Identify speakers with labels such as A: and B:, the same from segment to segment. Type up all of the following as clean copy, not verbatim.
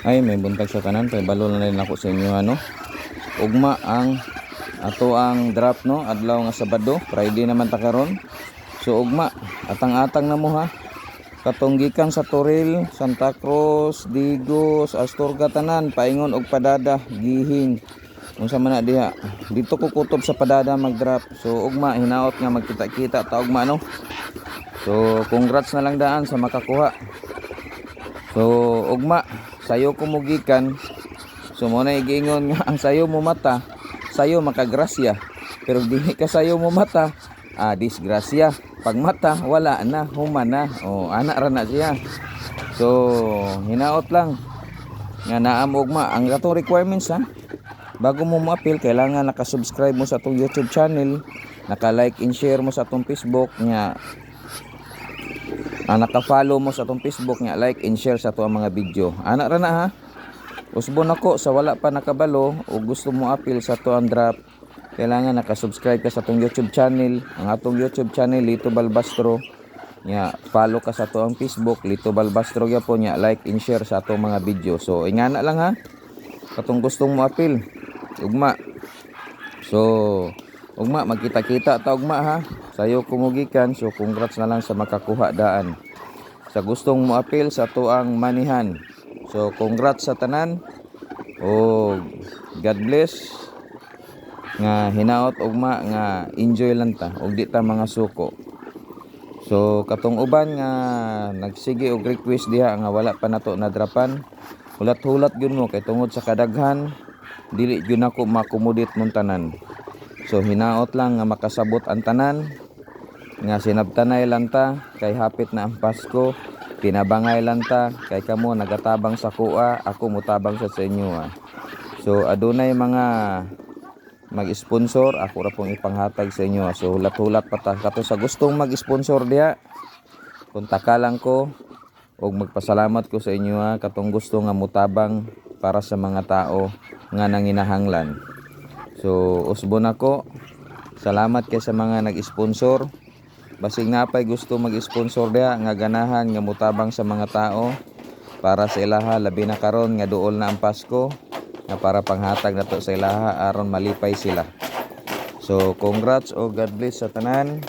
A: Ay may buntag sa tanan kay balo na rin ako sa inyo ano. Ugma ang ato ang drop no adlaw nga Sabado, Friday naman ta karon. So ugma atang-atang na mo ha. Katong gikan sa Toril, Santa Cruz, Digos, Astorga tanan paingon og Padada, Gihing. Unsa man na diha. Dito ko kutob sa Padada mag-drop. So ugma hinaot nga magkita-kita ta ugma no. So congrats na lang daan sa makakuha. So ugma sayo ko mugikan. So mo na igingon nga ang sayo mo mata, sayo makagrasya. Pero dili ka sayo mo mata, disgrasya. Pag mata wala na, human na. O ana ra na siya. So hinaot lang nga naa mo ugma ang atong requirements ha. Bago mo ma-appeal kailangan naka-subscribe mo sa atong YouTube channel, naka-like and share mo sa atong Facebook nga naka-follow mo sa atong Facebook nga like and share sa atong mga video. Ana ra na ha. Usbon ako sa wala pa nakabalo o gusto mo appeal sa atong drop, kailangan naka-subscribe ka sa atong YouTube channel. Ang atong YouTube channel Lito Balbastro. Nya follow ka sa atong Facebook Lito Balbastro gyapon nya like and share sa atong mga video. So ingana lang ha. Katong gustong mo appeal. Ugma. So ugma magkita-kita ta ugma ha. Sayo kumugikan. So congrats na lang sa makakuha daan. Sa gustong mo appeal sa tuang manihan. So congrats sa tanan. O God bless. Nga hinaot ugma nga enjoy lang ta og di ta mga suko. So katong uban nga nagsige og request diha nga wala pa nato nadrapan. Hulat-hulat gyud mo kay tungod sa kadaghan dili gyud nako makomodate mong tanan. So hinaot lang nga makasabot ang tanan nga sinabtanay lang ta kay hapit na ang Pasko. Tinabangay lang ta kay kamo nagatabang sa kuha, ako mutabang sa inyo ha. So adunay mga mag-sponsor, ako ra pong ipanghatag sa inyo. So hulat-hulat pa ta kato sa gustong mag-sponsor diha. Kontak lang ko og magpasalamat ko sa inyo ha katong gusto nga mutabang para sa mga tao nga nanginahanglan. So usbon ako. Salamat kay sa mga nag-sponsor. Basig napay gusto mag-sponsor diha nga ganahan nga mutabang sa mga tao para sa ilaha labi na karon nga duol na ang Pasko nga para panghatag nato sa ilaha aron malipay sila. So congrats o God bless sa tanan.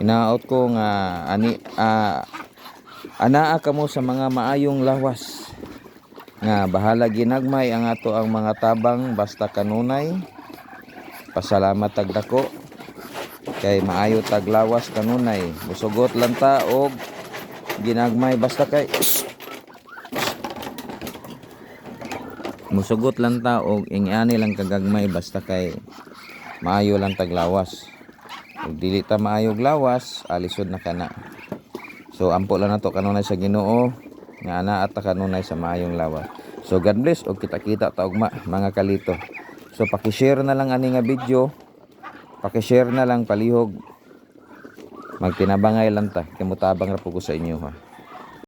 A: Hinaot ko nga anaa kamo sa mga maayong lawas nga bahala ginagmay ang ato ang mga tabang basta kanunay. Pasalamat tagdako kay maayo taglawas kanunay. Musugot lang ta og ginagmay basta kay musugot lang ta og ingani lang kagagmay basta kay maayo lang taglawas. Ug dili ta maayo lawas, alisod na kana. So ampo lang nato kanunay sa Ginoo nga anaa ta kanunay sa maayong lawas. So God bless og kita-kita ta ugma mga kalito. So paki-share na lang ani nga video. Paki-share na lang palihog. Magtinabangay lang ta kay mutabang ra po ko sa inyo ha.